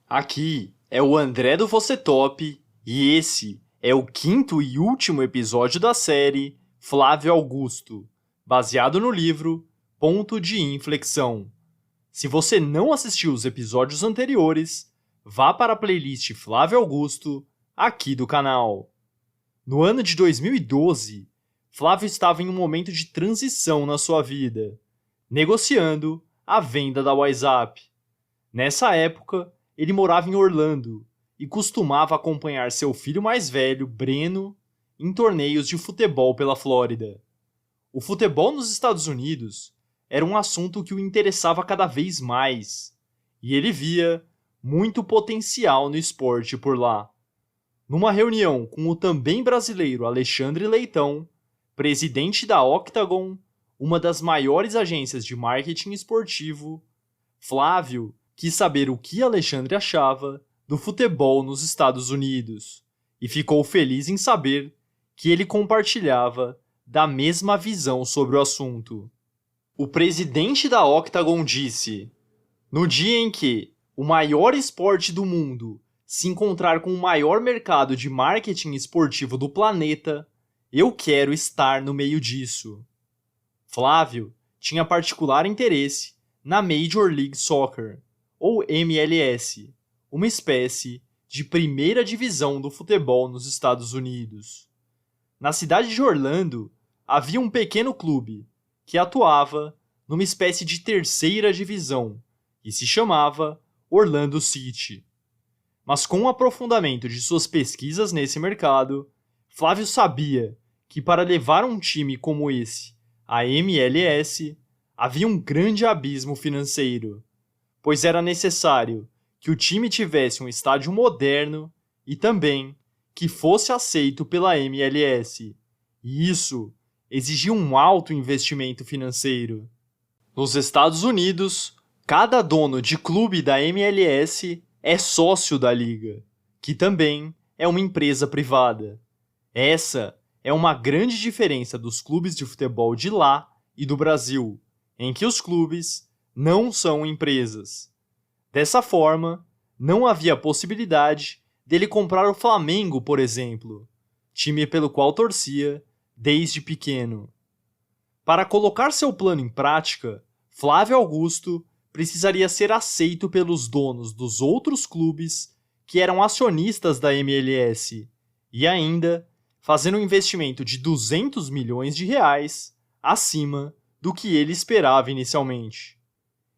Aqui é o André do Você Top e esse é o quinto e último episódio da série Flávio Augusto, baseado no livro Ponto de Inflexão. Se você não assistiu os episódios anteriores, vá para a playlist Flávio Augusto aqui do canal. No ano de 2012, Flávio estava em um momento de transição na sua vida, negociando a venda da WhatsApp. Nessa época, ele morava em Orlando e costumava acompanhar seu filho mais velho, Breno, em torneios de futebol pela Flórida. O futebol nos Estados Unidos era um assunto que o interessava cada vez mais, e ele via muito potencial no esporte por lá. Numa reunião com o também brasileiro Alexandre Leitão, presidente da Octagon, uma das maiores agências de marketing esportivo, Flávio quis saber o que Alexandre achava do futebol nos Estados Unidos e ficou feliz em saber que ele compartilhava da mesma visão sobre o assunto. O presidente da Octagon disse: "No dia em que o maior esporte do mundo se encontrar com o maior mercado de marketing esportivo do planeta, eu quero estar no meio disso." Flávio tinha particular interesse na Major League Soccer, ou MLS, uma espécie de primeira divisão do futebol nos Estados Unidos. Na cidade de Orlando, havia um pequeno clube que atuava numa espécie de terceira divisão e se chamava Orlando City. Mas com o aprofundamento de suas pesquisas nesse mercado, Flávio sabia que para levar um time como esse à MLS, havia um grande abismo financeiro, pois era necessário que o time tivesse um estádio moderno e também que fosse aceito pela MLS, e isso exigia um alto investimento financeiro. Nos Estados Unidos, cada dono de clube da MLS é sócio da liga, que também é uma empresa privada. Essa é uma grande diferença dos clubes de futebol de lá e do Brasil, em que os clubes não são empresas. Dessa forma, não havia possibilidade dele comprar o Flamengo, por exemplo, time pelo qual torcia desde pequeno. Para colocar seu plano em prática, Flávio Augusto precisaria ser aceito pelos donos dos outros clubes que eram acionistas da MLS e ainda fazer um investimento de 200 milhões de reais acima do que ele esperava inicialmente.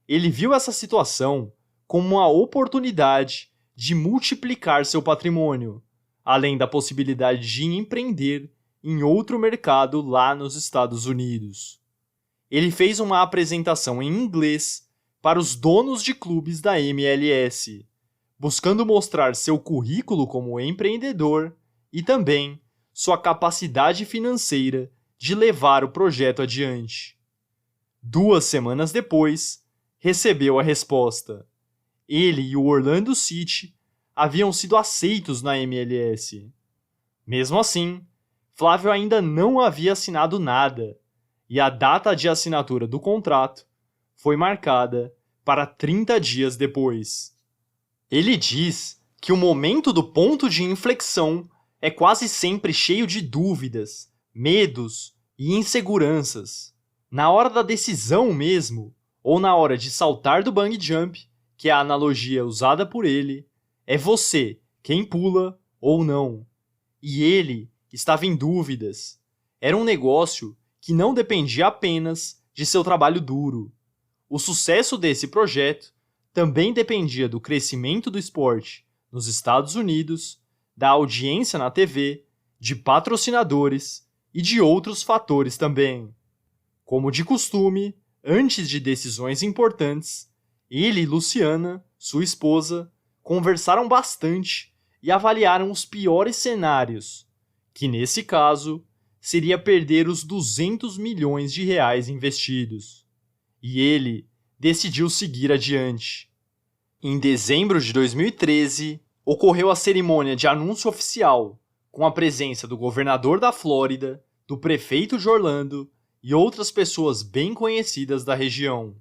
Ele viu essa situação como uma oportunidade de multiplicar seu patrimônio, além da possibilidade de empreender em outro mercado lá nos Estados Unidos. Ele fez uma apresentação em inglês para os donos de clubes da MLS, buscando mostrar seu currículo como empreendedor e também sua capacidade financeira de levar o projeto adiante. 2 semanas depois, recebeu a resposta. Ele e o Orlando City haviam sido aceitos na MLS. Mesmo assim, Flávio ainda não havia assinado nada, e a data de assinatura do contrato foi marcada para 30 dias depois. Ele diz que o momento do ponto de inflexão é quase sempre cheio de dúvidas, medos e inseguranças. Na hora da decisão mesmo, ou na hora de saltar do bungee jump, que é a analogia usada por ele, é você quem pula ou não. E ele estava em dúvidas. Era um negócio que não dependia apenas de seu trabalho duro. O sucesso desse projeto também dependia do crescimento do esporte nos Estados Unidos, da audiência na TV, de patrocinadores e de outros fatores também. Como de costume, antes de decisões importantes, ele e Luciana, sua esposa, conversaram bastante e avaliaram os piores cenários, que nesse caso seria perder os 200 milhões de reais investidos. E ele decidiu seguir adiante. Em dezembro de 2013, ocorreu a cerimônia de anúncio oficial, com a presença do governador da Flórida, do prefeito de Orlando e outras pessoas bem conhecidas da região.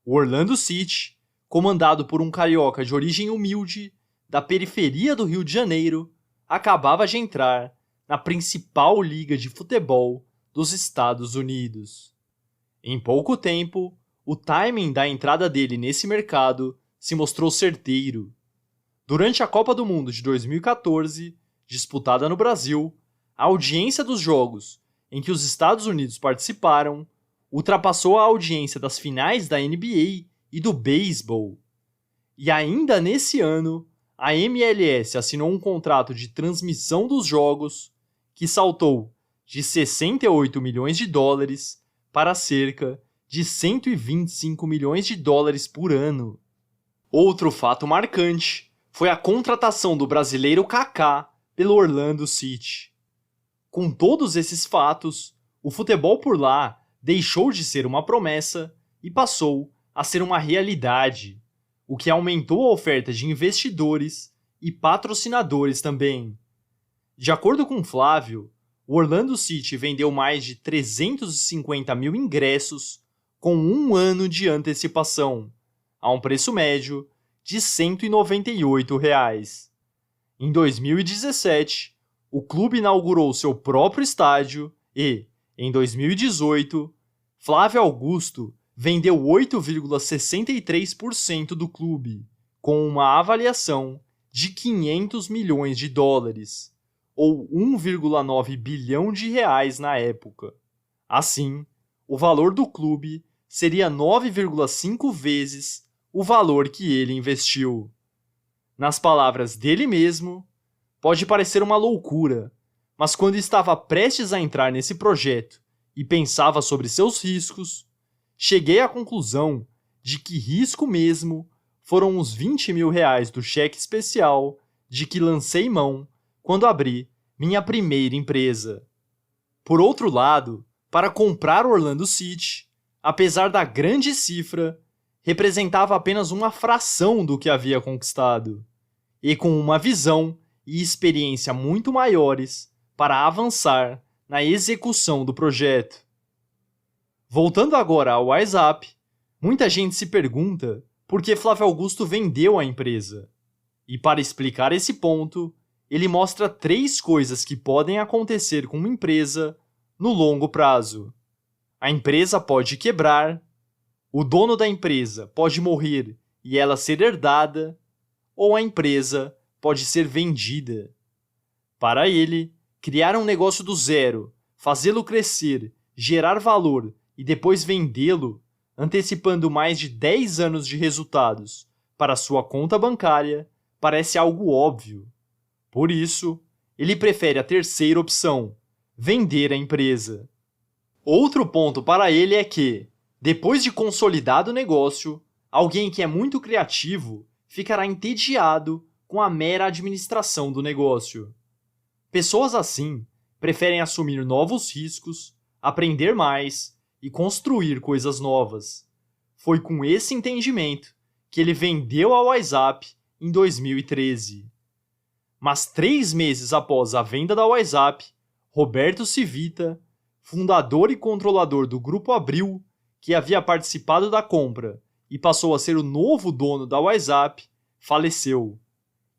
O Orlando City comandado por um carioca de origem humilde, da periferia do Rio de Janeiro, acabava de entrar na principal liga de futebol dos Estados Unidos. Em pouco tempo, o timing da entrada dele nesse mercado se mostrou certeiro. Durante a Copa do Mundo de 2014, disputada no Brasil, a audiência dos jogos em que os Estados Unidos participaram ultrapassou a audiência das finais da NBA e do beisebol. E ainda nesse ano, a MLS assinou um contrato de transmissão dos jogos que saltou de 68 milhões de dólares para cerca de 125 milhões de dólares por ano. Outro fato marcante foi a contratação do brasileiro Kaká pelo Orlando City. Com todos esses fatos, o futebol por lá deixou de ser uma promessa e passou a ser uma realidade, o que aumentou a oferta de investidores e patrocinadores também. De acordo com Flávio, o Orlando City vendeu mais de 350 mil ingressos com 1 ano de antecipação, a um preço médio de R$ 198. Em 2017, o clube inaugurou seu próprio estádio e, em 2018, Flávio Augusto vendeu 8,63% do clube, com uma avaliação de 500 milhões de dólares, ou 1,9 bilhão de reais na época. Assim, o valor do clube seria 9,5 vezes o valor que ele investiu. Nas palavras dele mesmo, pode parecer uma loucura, mas quando estava prestes a entrar nesse projeto e pensava sobre seus riscos, cheguei à conclusão de que risco mesmo foram os 20 mil reais do cheque especial de que lancei mão quando abri minha primeira empresa. Por outro lado, para comprar o Orlando City, apesar da grande cifra, representava apenas uma fração do que havia conquistado, e com uma visão e experiência muito maiores para avançar na execução do projeto. Voltando agora ao WhatsApp, muita gente se pergunta por que Flávio Augusto vendeu a empresa. E para explicar esse ponto, ele mostra 3 coisas que podem acontecer com uma empresa no longo prazo. A empresa pode quebrar, o dono da empresa pode morrer e ela ser herdada, ou a empresa pode ser vendida. Para ele, criar um negócio do zero, fazê-lo crescer, gerar valor e depois vendê-lo, antecipando mais de 10 anos de resultados para sua conta bancária, parece algo óbvio. Por isso, ele prefere a terceira opção, vender a empresa. Outro ponto para ele é que, depois de consolidado o negócio, alguém que é muito criativo ficará entediado com a mera administração do negócio. Pessoas assim preferem assumir novos riscos, aprender mais e construir coisas novas. Foi com esse entendimento que ele vendeu a WhatsApp em 2013. Mas 3 meses após a venda da WhatsApp, Roberto Civita, fundador e controlador do Grupo Abril, que havia participado da compra e passou a ser o novo dono da WhatsApp, faleceu.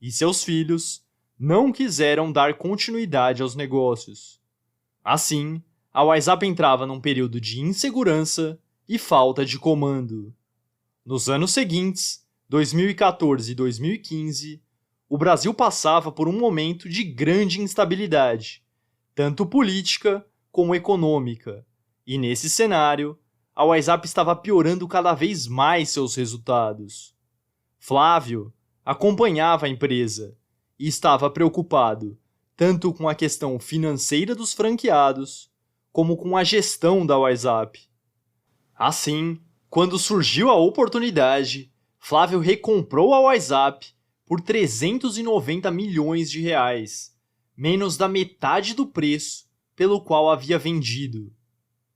E seus filhos não quiseram dar continuidade aos negócios. Assim, a WhatsApp entrava num período de insegurança e falta de comando. Nos anos seguintes, 2014 e 2015, o Brasil passava por um momento de grande instabilidade, tanto política como econômica, e nesse cenário, a WhatsApp estava piorando cada vez mais seus resultados. Flávio acompanhava a empresa e estava preocupado tanto com a questão financeira dos franqueados, como com a gestão da WhatsApp. Assim, quando surgiu a oportunidade, Flávio recomprou a WhatsApp por 390 milhões de reais, menos da metade do preço pelo qual havia vendido.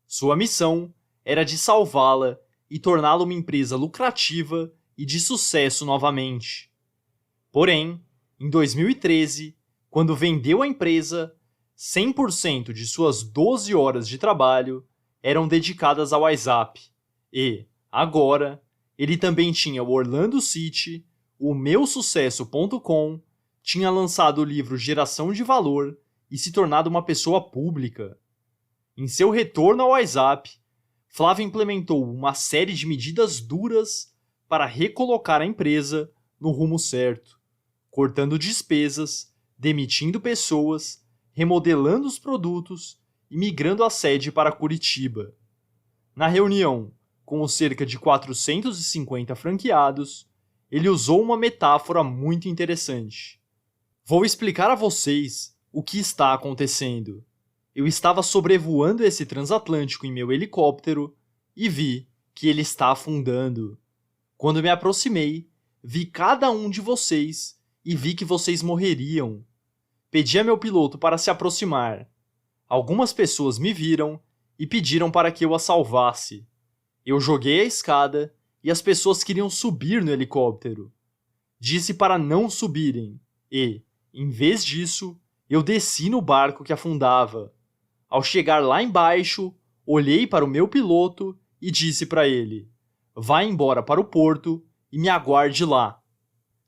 Sua missão era de salvá-la e torná-la uma empresa lucrativa e de sucesso novamente. Porém, em 2013, quando vendeu a empresa, 100% de suas 12 horas de trabalho eram dedicadas ao WhatsApp e, agora, Ele também tinha o Orlando City, o meusucesso.com, tinha lançado o livro Geração de Valor e se tornado uma pessoa pública. Em seu retorno ao WhatsApp, Flávio implementou uma série de medidas duras para recolocar a empresa no rumo certo, cortando despesas, demitindo pessoas, remodelando os produtos e migrando a sede para Curitiba. Na reunião, com os cerca de 450 franqueados, ele usou uma metáfora muito interessante. Vou explicar a vocês o que está acontecendo. Eu estava sobrevoando esse transatlântico em meu helicóptero e vi que ele está afundando. Quando me aproximei, vi cada um de vocês e vi que vocês morreriam. Pedi a meu piloto para se aproximar. Algumas pessoas me viram e pediram para que eu a salvasse. Eu joguei a escada e as pessoas queriam subir no helicóptero. Disse para não subirem e, em vez disso, eu desci no barco que afundava. Ao chegar lá embaixo, olhei para o meu piloto e disse para ele: vá embora para o porto e me aguarde lá.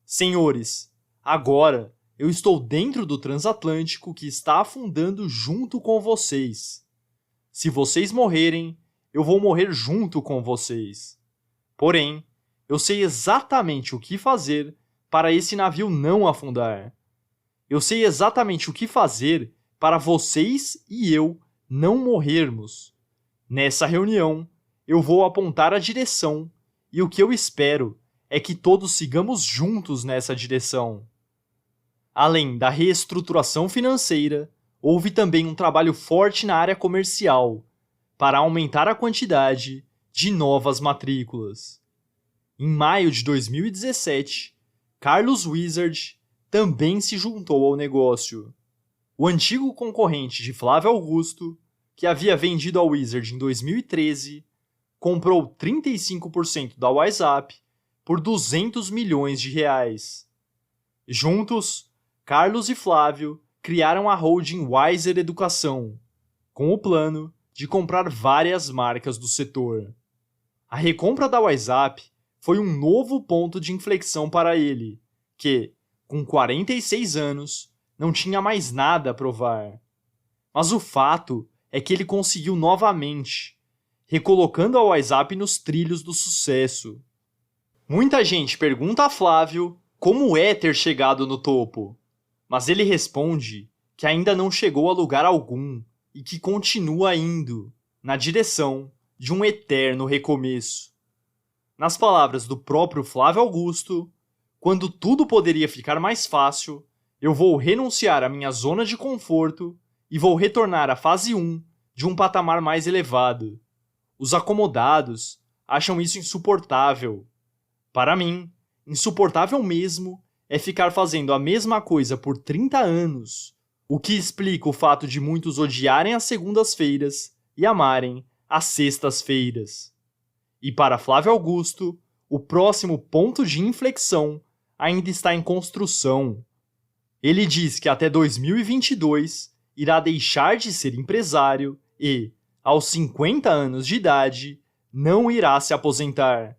Senhores, agora eu estou dentro do transatlântico que está afundando junto com vocês. Se vocês morrerem, eu vou morrer junto com vocês. Porém, eu sei exatamente o que fazer para esse navio não afundar. Eu sei exatamente o que fazer para vocês e eu não morrermos. Nessa reunião, eu vou apontar a direção e o que eu espero é que todos sigamos juntos nessa direção. Além da reestruturação financeira, houve também um trabalho forte na área comercial para aumentar a quantidade de novas matrículas. Em maio de 2017, Carlos Wizard também se juntou ao negócio. O antigo concorrente de Flávio Augusto, que havia vendido ao Wizard em 2013, comprou 35% da WhatsApp por 200 milhões de reais. Juntos, Carlos e Flávio criaram a holding Wiser Educação, com o plano de comprar várias marcas do setor. A recompra da WhatsApp foi um novo ponto de inflexão para ele, que, com 46 anos, não tinha mais nada a provar. Mas o fato é que ele conseguiu novamente, recolocando a WhatsApp nos trilhos do sucesso. Muita gente pergunta a Flávio como é ter chegado no topo, mas ele responde que ainda não chegou a lugar algum e que continua indo na direção de um eterno recomeço. Nas palavras do próprio Flávio Augusto, quando tudo poderia ficar mais fácil, eu vou renunciar à minha zona de conforto e vou retornar à fase 1 de um patamar mais elevado. Os acomodados acham isso insuportável. Para mim, insuportável mesmo é ficar fazendo a mesma coisa por 30 anos, o que explica o fato de muitos odiarem as segundas-feiras e amarem as sextas-feiras. E para Flávio Augusto, o próximo ponto de inflexão ainda está em construção. Ele diz que até 2022 irá deixar de ser empresário e, aos 50 anos de idade, não irá se aposentar.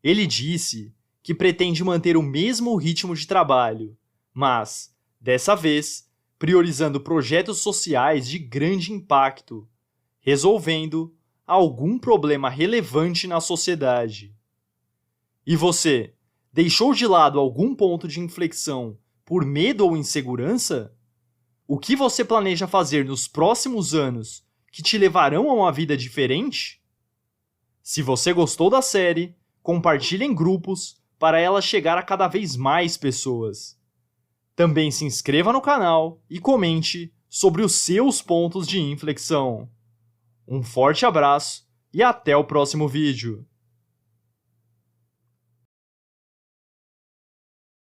Ele disse que pretende manter o mesmo ritmo de trabalho, mas, dessa vez, priorizando projetos sociais de grande impacto, resolvendo algum problema relevante na sociedade. E você, deixou de lado algum ponto de inflexão por medo ou insegurança? O que você planeja fazer nos próximos anos que te levarão a uma vida diferente? Se você gostou da série, compartilhe em grupos para ela chegar a cada vez mais pessoas. Também se inscreva no canal e comente sobre os seus pontos de inflexão. Um forte abraço e até o próximo vídeo.